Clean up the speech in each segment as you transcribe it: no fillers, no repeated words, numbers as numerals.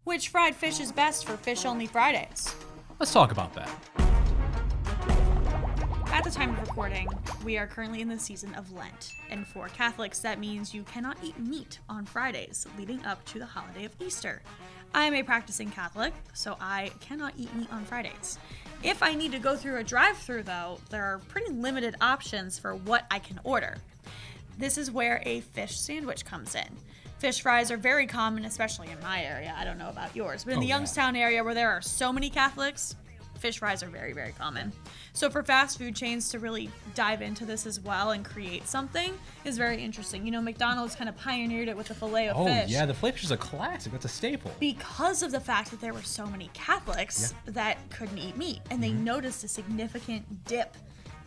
Which fried fish is best for fish-only Fridays? Let's talk about that. At the time of recording, we are currently in the season of Lent, and for Catholics, that means you cannot eat meat on Fridays leading up to the holiday of Easter. I am a practicing Catholic, so I cannot eat meat on Fridays. If I need to go through a drive-thru, though, there are pretty limited options for what I can order. This is where a fish sandwich comes in. Fish fries are very common, especially in my area. I don't know about yours, but in the Youngstown area where there are so many Catholics, fish fries are very, very common. So for fast food chains to really dive into this as well and create something is very interesting. You know, McDonald's kind of pioneered it with the Filet-o-Fish. Oh yeah, the Filet-o-Fish is a classic. That's a staple. Because of the fact that there were so many Catholics that couldn't eat meat, and they noticed a significant dip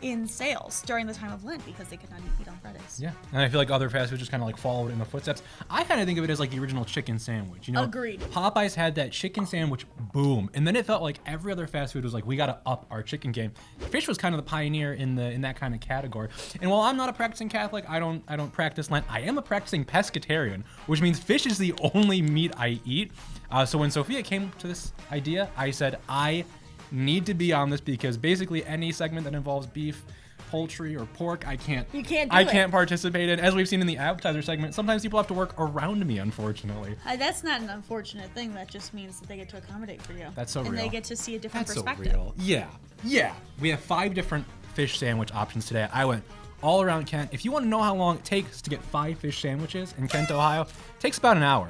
in sales during the time of Lent because they could not eat meat on Fridays. Yeah, and I feel like other fast food just kind of like followed in the footsteps. I kind of think of it as like the original chicken sandwich. You know, Agreed. Popeyes had that chicken sandwich boom, and then it felt like every other fast food was like, we got to up our chicken game. Fish was kind of the pioneer in that kind of category. And while I'm not a practicing Catholic, I don't practice Lent. I am a practicing pescatarian, which means fish is the only meat I eat. So when Sophia came to this idea, I said I need to be on this because basically any segment that involves beef, poultry, or pork, I can't participate in. As we've seen in the appetizer segment, sometimes people have to work around me, unfortunately. That's not an unfortunate thing. That just means that they get to accommodate for you. That's so real. And they get to see a different That's perspective. So real. Yeah. We have 5 different fish sandwich options today. I went all around Kent. If you want to know how long it takes to get 5 fish sandwiches in Kent, Ohio, it takes about an hour.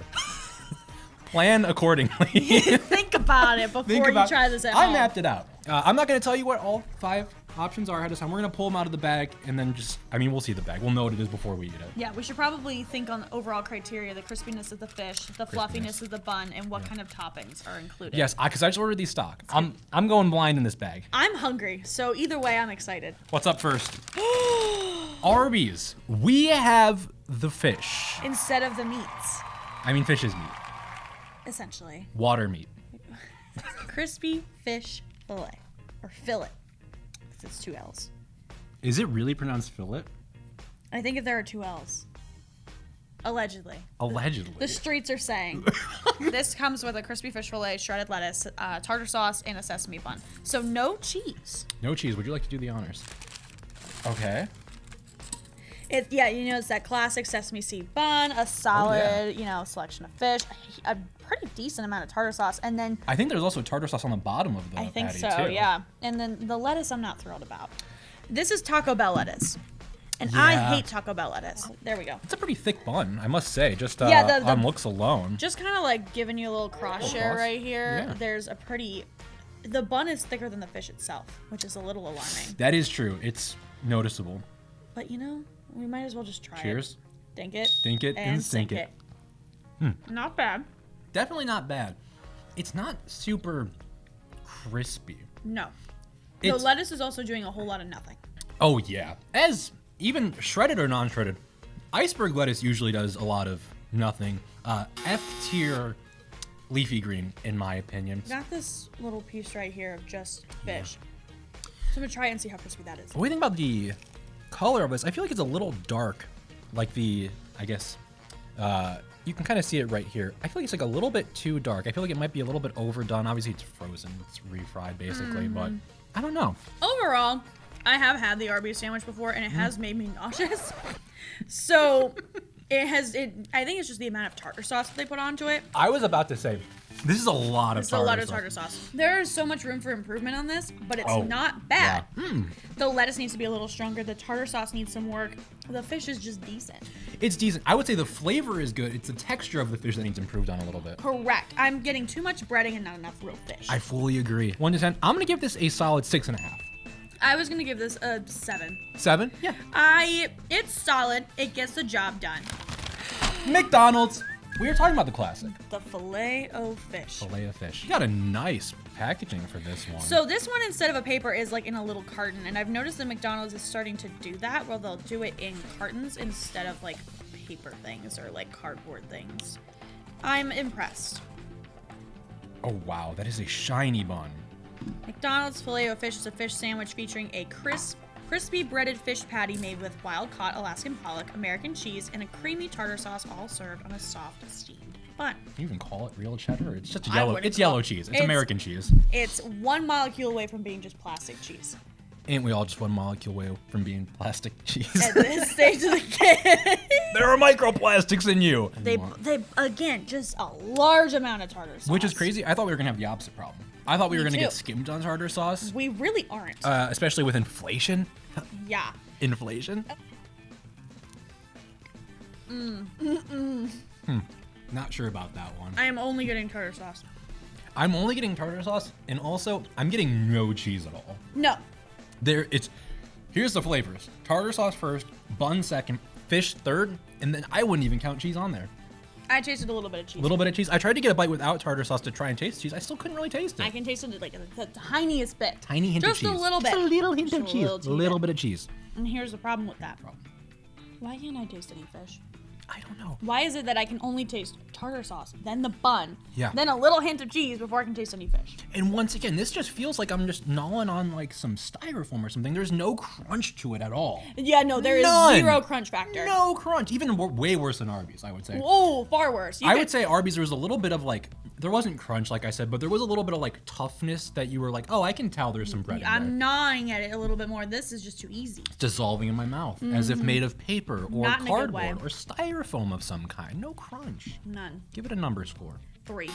Plan accordingly. Think about it before you try this at home. I mapped it out. I'm not going to tell you what all 5 options are ahead of time. We're going to pull them out of the bag and then we'll see the bag. We'll know what it is before we eat it. Yeah, we should probably think on the overall criteria, the crispiness of the fish, the fluffiness of the bun, and what kind of toppings are included. Yes, because I just ordered these stock. I'm going blind in this bag. I'm hungry, so either way, I'm excited. What's up first? Arby's. We have the fish. Instead of the meats. I mean, fish is meat. Essentially. Water meat. Crispy fish fillet. Or fillet. Because it's 2 L's. Is it really pronounced fillet? I think if there are 2 L's. Allegedly. The streets are saying. This comes with a crispy fish fillet, shredded lettuce, tartar sauce, and a sesame bun. So no cheese. No cheese. Would you like to do the honors? Okay. It's that classic sesame seed bun, a solid, selection of fish, a pretty decent amount of tartar sauce, and then I think there's also tartar sauce on the bottom of the patty, I think so, too. yeah. And then the lettuce I'm not thrilled about. This is Taco Bell lettuce. And I hate Taco Bell lettuce. There we go. It's a pretty thick bun, I must say, just on looks alone. Just kind of like giving you a little cross share right here. Yeah. There's the bun is thicker than the fish itself, which is a little alarming. That is true. It's noticeable. But we might as well just try Cheers. it. Dink it, and sink it. Not bad. Definitely not bad. It's not super crispy. No. The lettuce is also doing a whole lot of nothing. Oh, yeah. As even shredded or non-shredded, iceberg lettuce usually does a lot of nothing. F-tier leafy green, in my opinion. Got this little piece right here of just fish. So I'm going to try it and see how crispy that is. What do you think about the color of this? I feel like it's a little dark, like you can kind of see it right here. I feel like it's like a little bit too dark. I feel like it might be a little bit overdone. Obviously it's frozen, it's refried basically, but I don't know. Overall, I have had the Arby's sandwich before and it has made me nauseous. So I think it's just the amount of tartar sauce that they put onto it. I was about to say, this is a lot of tartar sauce. There is so much room for improvement on this, but it's not bad. Yeah. The lettuce needs to be a little stronger. The tartar sauce needs some work. The fish is just decent. It's decent. I would say the flavor is good. It's the texture of the fish that needs improved on a little bit. Correct. I'm getting too much breading and not enough real fish. I fully agree. 1 to 10. I'm going to give this a solid 6.5. I was going to give this a 7. 7? Yeah. It's solid. It gets the job done. McDonald's. We were talking about the classic. The Filet-o-Fish. Filet-o-Fish. You got a nice packaging for this one. So this one, instead of a paper, is like in a little carton. And I've noticed that McDonald's is starting to do that, where they'll do it in cartons instead of like paper things or like cardboard things. I'm impressed. Oh, wow. That is a shiny bun. McDonald's Filet-o-Fish is a fish sandwich featuring a crispy breaded fish patty made with wild-caught Alaskan pollock, American cheese, and a creamy tartar sauce, all served on a soft steamed bun. Can you even call it real cheddar? It's just I yellow. wouldn't It's call yellow it- cheese. It's it's- American cheese. It's 1 molecule away from being just plastic cheese. Ain't we all just 1 molecule away from being plastic cheese? At this stage of the game, There are microplastics in you. they again just a large amount of tartar sauce. Which is crazy. I thought we were gonna have the opposite problem. I thought we were Me gonna get too. skimmed on tartar sauce, We really aren't. especially with inflation. Yeah. Inflation. Not sure about that one. I am only getting tartar sauce. I'm only getting tartar sauce, and also I'm getting no cheese at all. No. Here's the flavors: tartar sauce first, bun second, fish third, and then I wouldn't even count cheese on there. I tasted a little bit of A cheese. little bit of cheese. I tried to get a bite without tartar sauce to try and taste cheese. I still couldn't really taste it. I can taste it like the tiniest bit. Tiny hint of Just cheese. a little bit. Just a little hint Just of a cheese. little A teeny little bit. bit of cheese. And here's the problem with that. Why can't I taste any fish? I don't know. Why is it that I can only taste tartar sauce, then the bun, Yeah. then a little hint of cheese before I can taste any fish? And once again, this just feels like I'm just gnawing on like some styrofoam or something. There's no crunch to it at all. Yeah, no, there is None. 0 crunch factor. No crunch. Even way worse than Arby's, I would say. Oh, far worse. I would say Arby's, there was a little bit of like, there wasn't crunch like I said, but there was a little bit of like toughness that you were like, oh, I can tell there's some bread in there. I'm gnawing at it a little bit more. This is just too easy. It's dissolving in my mouth as if made of paper or Not in a good way. cardboard or styrofoam of some kind. No crunch. None. Give it a number score. 3.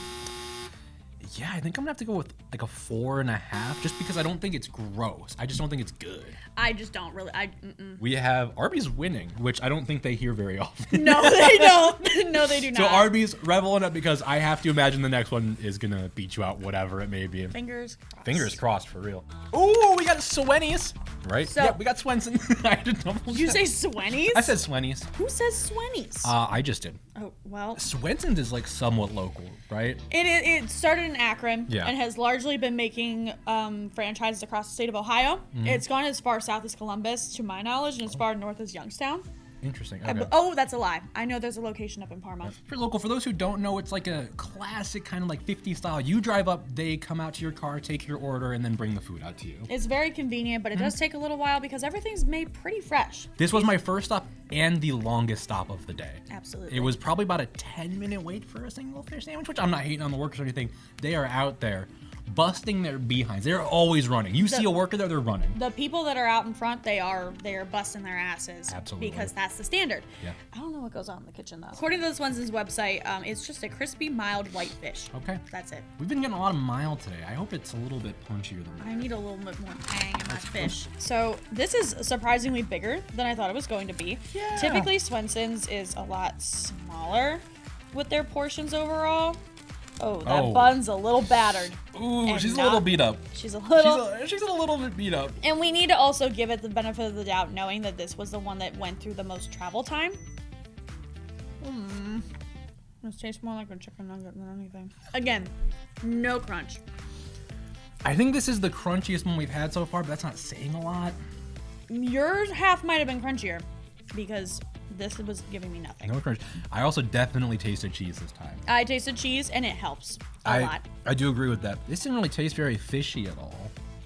Yeah, I think I'm gonna have to go with like a 4.5, just because I don't think it's gross. I just don't think it's good. I just don't really. We have Arby's winning, which I don't think they hear very often. No, they don't. No, they do not. So Arby's reveling up because I have to imagine the next one is gonna beat you out, whatever it may be. Fingers crossed. Fingers crossed for real. Ooh, we got Swennies. Right? So- Yeah, we got Swenson. I had to double Did you check. say Swennies? I said Swennies. Who says Swennies? I just did. Oh, well. Swenson's is like somewhat local, right? It started in Akron Yeah. and has largely been making franchises across the state of Ohio. Mm-hmm. It's gone as far south as Columbus, to my knowledge, and as far north as Youngstown. Interesting. I Okay. b- Oh, that's a lie. I know there's a location up in Parma. For local, for those who don't know, it's like a classic kind of like 50 style. You drive up, they come out to your car, take your order, and then bring the food out to you. It's very convenient, but it does take a little while because everything's made pretty fresh. This was my first stop and the longest stop of the day. Absolutely. It was probably about a 10-minute wait for a single fish sandwich, which I'm not hating on the workers or anything. They are out there busting their behinds. They're always running. You see a worker there, they're running. The people that are out in front, they are busting their asses. Absolutely. Because that's the standard. Yeah. I don't know what goes on in the kitchen though. According to the Swenson's website, it's just a crispy, mild white fish. Okay. That's it. We've been getting a lot of mild today. I hope it's a little bit punchier than that. I need a little bit more tang in my fish. So this is surprisingly bigger than I thought it was going to be. Yeah. Typically, Swenson's is a lot smaller with their portions overall. Oh, that bun's a little battered. Ooh, And she's a not- little beat up. She's a little. She's a little bit beat up. And we need to also give it the benefit of the doubt, knowing that this was the one that went through the most travel time. This tastes more like a chicken nugget than anything. Again, no crunch. I think this is the crunchiest one we've had so far, but that's not saying a lot. Yours half might have been crunchier because this was giving me nothing. No crunch. I also definitely tasted cheese this time. I tasted cheese and it helps a lot. I do agree with that. This didn't really taste very fishy at all.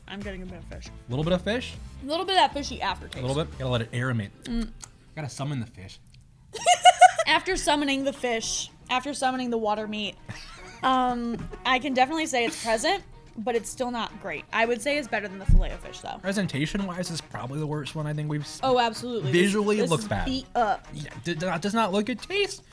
I'm getting a bit of fish. A little bit of fish, A little bit of that fishy aftertaste. a little bit. Gotta let it aerate. Gotta summon the fish. After summoning the fish, after summoning the water meat, I can definitely say it's present, but it's still not great. I would say it's better than the Filet-o-Fish though. Presentation-wise, is probably the worst one I think we've. Oh, absolutely. Visually, it This looks is bad. Beat up. Yeah, does not look good taste.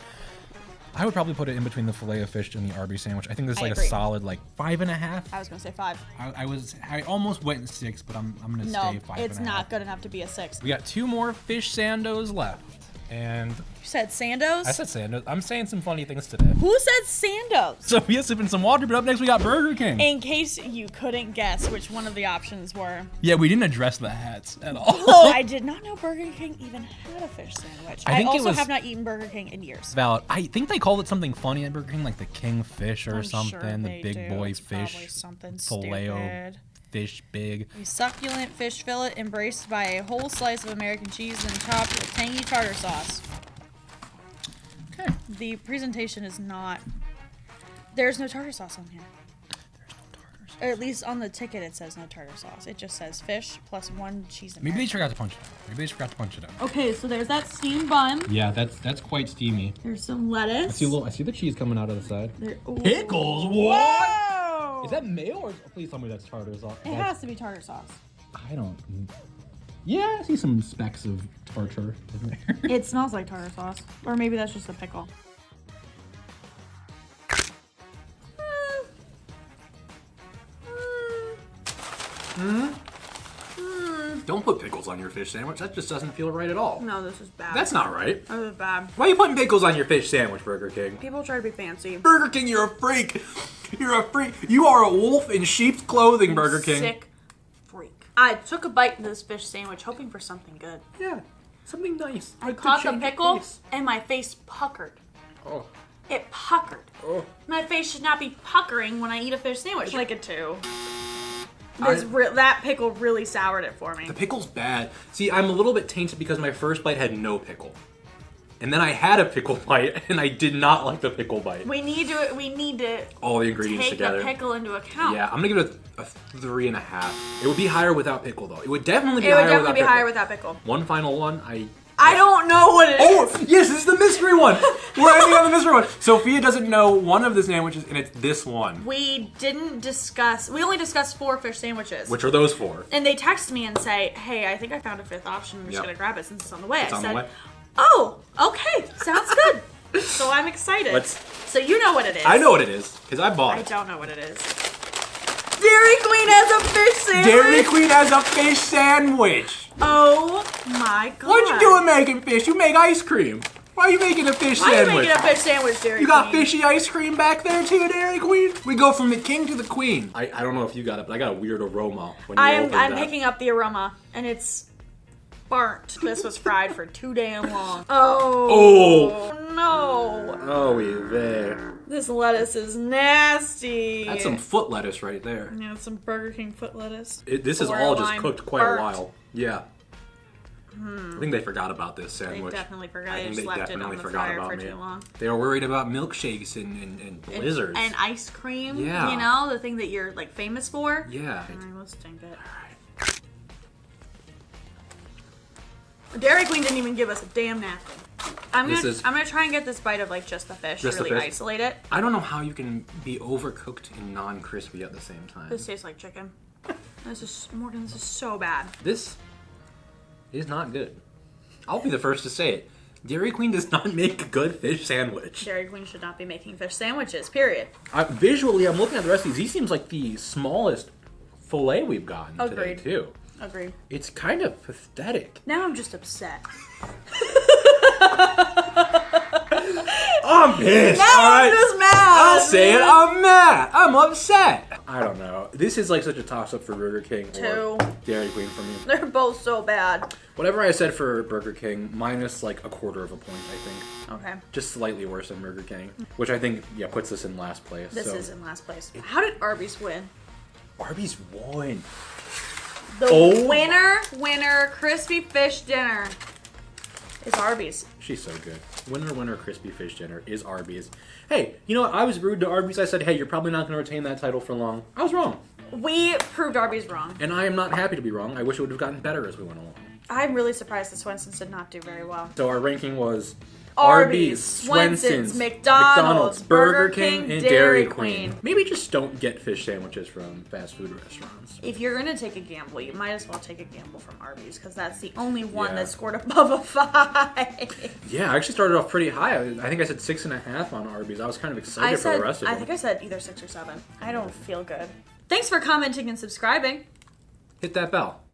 I would probably put it in between the Filet-o-Fish and the Arby's sandwich. I think this is I like agree. a solid like 5.5. I was gonna say 5. I almost went 6, but I'm gonna No, stay 5.5. it's not good enough to be a 6. We got 2 more fish sandos left, and You said Sandos? I said sandos. I'm saying some funny things today. Who said Sandos? So we have sipping some water, but up next we got Burger King. In case you couldn't guess which one of the options were. Yeah, we didn't address the hats at all. Oh, I did not know Burger King even had a fish sandwich. I I think it also was- have not eaten Burger King in years. Valid. I think they called it something funny at Burger King, like the King Fish or I'm something. sure the they big do. boy It's probably fish. something Filet-o stupid. fish big. A succulent fish fillet embraced by a whole slice of American cheese and topped with tangy tartar sauce. Okay. The presentation is not. There's no tartar sauce on here. At least on the ticket it says no tartar sauce. It just says fish plus 1 cheese and Maybe they marinade. forgot to punch it out. Maybe they forgot to punch it out. Okay, so there's that steamed bun. Yeah, that's quite steamy. There's some lettuce. I see the cheese coming out of the side. Ooh. Pickles? What? Whoa! Is that mayo or please tell me that's tartar sauce? It has to be tartar sauce. I don't. Yeah, I see some specks of tartar in there. It smells like tartar sauce. Or maybe that's just a pickle. Don't put pickles on your fish sandwich. That just doesn't feel right at all. No, this is bad. That's not right. This is bad. Why are you putting pickles on your fish sandwich, Burger King? People try to be fancy. Burger King, you're a freak. You're a freak. You are a wolf in sheep's clothing, Burger King. Sick freak. I took a bite of this fish sandwich hoping for something good. Yeah, something nice. I caught the pickle and my face puckered. Oh. It puckered. Oh. My face should not be puckering when I eat a fish sandwich. Like a 2. That pickle really soured it for me. The pickle's bad. See, I'm a little bit tainted because my first bite had no pickle. And then I had a pickle bite, and I did not like the pickle bite. We need to all the ingredients take together. the pickle into account. Yeah, I'm gonna give it a 3.5. It would be higher without pickle, though. It would definitely be higher without pickle. One final one. I don't know what it is. Oh, yes, this is the mystery one. We're ending on the mystery one. Sophia doesn't know one of the sandwiches, and it's this one. We only discussed 4 fish sandwiches. Which are those 4? And they text me and say, hey, I think I found a 5th option. I'm just going to grab it since it's on the way. It's on the way. Oh, okay. Sounds good. So I'm excited. So you know what it is. I know what it is, because I bought I it. don't know what it is. Dairy Queen has a fish sandwich. Dairy Queen has a fish sandwich. Oh my god. What you doing making fish? You make ice cream. Why are you making a fish sandwich? Why are you making a fish sandwich, Dairy Queen? You got fishy ice cream back there too, Dairy Queen? We go from the king to the queen. I don't know if you got it, but I got a weird aroma when you opened I'm that. picking up the aroma, and it's burnt. This was fried for too damn long. Oh no. Oh, we there. This lettuce is nasty. That's some foot lettuce right there. Yeah, some Burger King foot lettuce. This is all just cooked quite a while. Yeah. I think they forgot about this sandwich. They definitely forgot. I They think just they left it definitely on the forgot fire about for me. too long. They were worried about milkshakes and blizzards. And ice cream. Yeah. You know, the thing that you're like famous for. Yeah. Alright, let's drink it. Dairy Queen didn't even give us a damn napkin. I'm gonna try and get this bite of like just the fish. Just the really fish? isolate it. I don't know how you can be overcooked and non-crispy at the same time. This tastes like chicken. Morgan, this is so bad. This is not good. I'll be the first to say it. Dairy Queen does not make a good fish sandwich. Dairy Queen should not be making fish sandwiches, period. Visually, I'm looking at the rest of these. He seems like the smallest filet we've gotten today, too. Agreed. It's kind of pathetic. Now I'm just upset. I'm pissed. Now I'm just mad. I'll say it. I'm mad. I'm upset. I don't know. This is like such a toss-up for Burger King or Dairy Queen for me. They're both so bad. Whatever I said for Burger King, minus like 1/4 of a point, I think. Okay. Just slightly worse than Burger King, which I think, puts this in last place. This is in last place. How did Arby's win? Arby's won. The winner, crispy fish dinner is Arby's. She's so good. Winner, crispy fish dinner is Arby's. Hey, you know what? I was rude to Arby's. I said, hey, you're probably not going to retain that title for long. I was wrong. We proved Arby's wrong. And I am not happy to be wrong. I wish it would have gotten better as we went along. I'm really surprised that Swenson's did not do very well. So our ranking was Arby's, Swenson's, McDonald's, Burger King, Dairy Queen. Maybe just don't get fish sandwiches from fast food restaurants. If you're going to take a gamble, you might as well take a gamble from Arby's because that's the only one that scored above a 5. Yeah, I actually started off pretty high. I think I said 6.5 on Arby's. I was kind of excited for the rest of them. I think I said either 6 or 7. I don't feel good. Thanks for commenting and subscribing. Hit that bell.